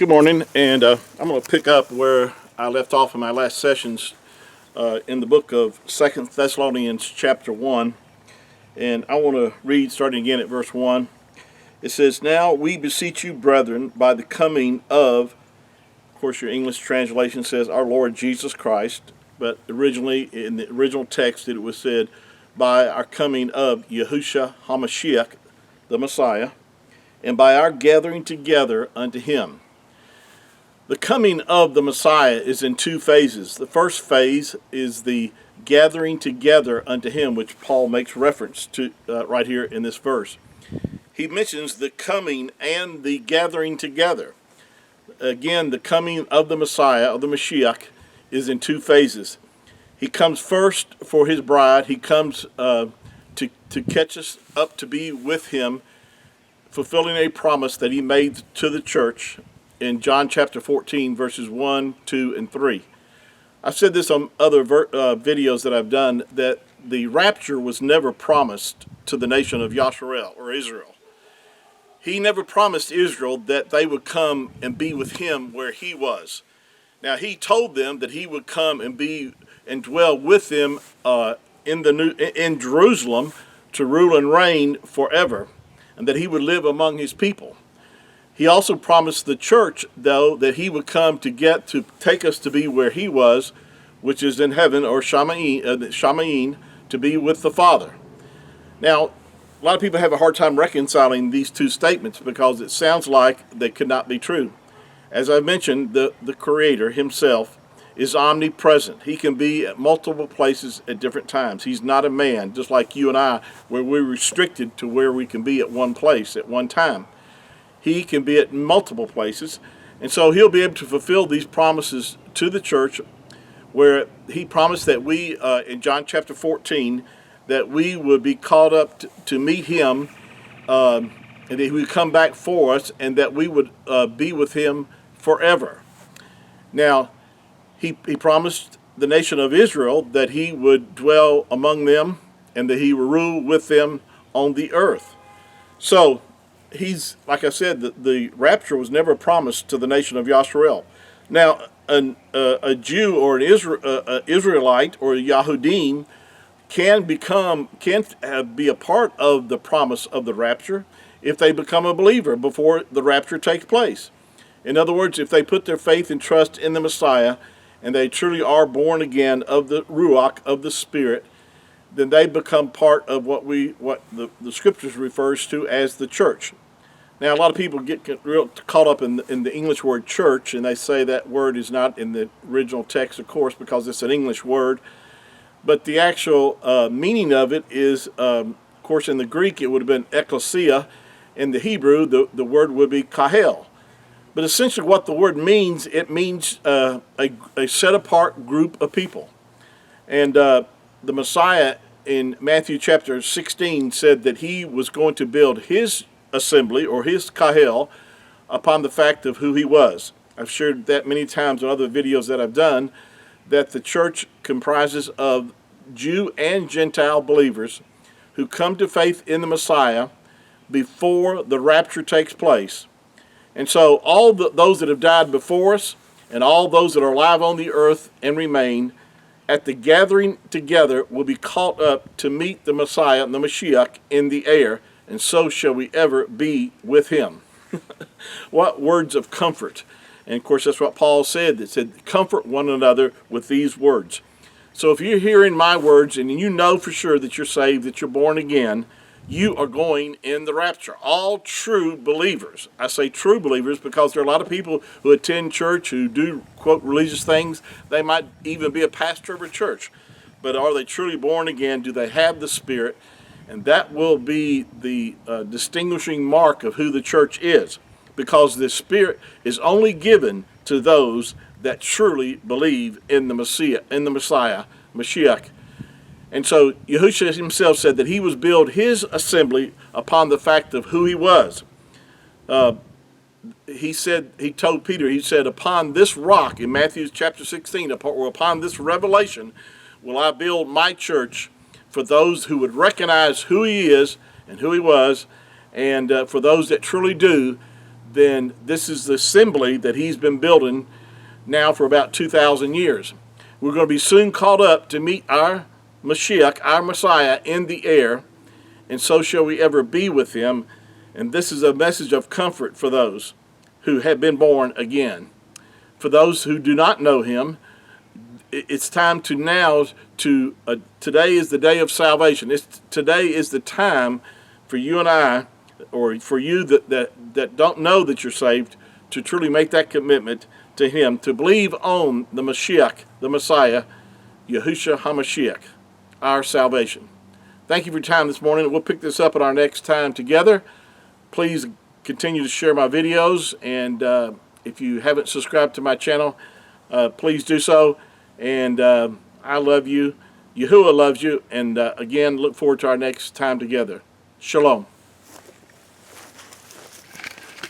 Good morning, and I'm going to pick up where I left off in my last sessions in the book of 2 Thessalonians chapter 1, and I want to read starting again at verse 1. It says, "Now we beseech you, brethren, by the coming of course your English translation says our Lord Jesus Christ, but originally in the original text it was said, by our coming of Yahushua HaMashiach, the Messiah, and by our gathering together unto him." The coming of the Messiah is in two phases. The first phase is the gathering together unto him, which Paul makes reference to right here in this verse. He mentions the coming and the gathering together. Again, the coming of the Messiah, of the Mashiach, is in two phases. He comes first for his bride. He comes to catch us up to be with him, fulfilling a promise that he made to the church in John chapter 14, verses 1, 2, and 3. I've said this on other videos that I've done, that the rapture was never promised to the nation of Yasharel, or Israel. He never promised Israel that they would come and be with him where he was. Now, he told them that he would come and be and dwell with them in Jerusalem to rule and reign forever, and that he would live among his people. He also promised the church, though, that he would come to take us to be where he was, which is in heaven, or Shamayim, to be with the Father. Now, a lot of people have a hard time reconciling these two statements because it sounds like they could not be true. As I mentioned, the Creator himself is omnipresent. He can be at multiple places at different times. He's not a man, just like you and I, where we're restricted to where we can be at one place at one time. He can be at multiple places, and so he'll be able to fulfill these promises to the church, where he promised that we, in John chapter 14, that we would be caught up to meet him, and that he would come back for us, and that we would be with him forever. Now, he promised the nation of Israel that he would dwell among them, and that he would rule with them on the earth. So, like I said, the rapture was never promised to the nation of Yasharel. Now, a Jew or an Israelite or a Yahudim can be a part of the promise of the rapture if they become a believer before the rapture takes place. In other words, if they put their faith and trust in the Messiah and they truly are born again of the Ruach, of the Spirit, then they become part of what the Scriptures refers to as the church. Now, a lot of people get real caught up in the English word church, and they say that word is not in the original text, of course, because it's an English word. But the actual meaning of it is, of course, in the Greek, it would have been ecclesia. In the Hebrew, the word would be kahel. But essentially what the word means, it means a set-apart group of people. And the Messiah in Matthew chapter 16 said that he was going to build his assembly, or his kahel, upon the fact of who he was. I've shared that many times in other videos that I've done, that the church comprises of Jew and Gentile believers who come to faith in the Messiah before the rapture takes place. And so all those that have died before us and all those that are alive on the earth and remain at the gathering together will be caught up to meet the Messiah, the Mashiach, in the air, and so shall we ever be with him. What words of comfort. And of course, that's what Paul said. That said, comfort one another with these words. So if you're hearing my words and you know for sure that you're saved, that you're born again, you are going in the rapture. All true believers. I say true believers because there are a lot of people who attend church who do, quote, religious things. They might even be a pastor of a church. But are they truly born again? Do they have the Spirit? And that will be the distinguishing mark of who the church is, because the Spirit is only given to those that truly believe in the Messiah, Mashiach. And so Yahushua himself said that he was build his assembly upon the fact of who he was. He told Peter, he said, upon this rock in Matthew chapter 16, or upon this revelation, will I build my church, for those who would recognize who he is and who he was, and for those that truly do, then this is the assembly that he's been building now for about 2,000 years. We're going to be soon caught up to meet our Mashiach, our Messiah, in the air, and so shall we ever be with him. And this is a message of comfort for those who have been born again. For those who do not know him, it's time to now today is the day of salvation. Today is the time for you and I, or for you that don't know that you're saved, to truly make that commitment to him, to believe on the Mashiach, the Messiah, Yahushua HaMashiach, our salvation. Thank you for your time this morning. We'll pick this up at our next time together. Please continue to share my videos, and if you haven't subscribed to my channel, please do so. And I love you. Yahuwah loves you. And again, look forward to our next time together. Shalom.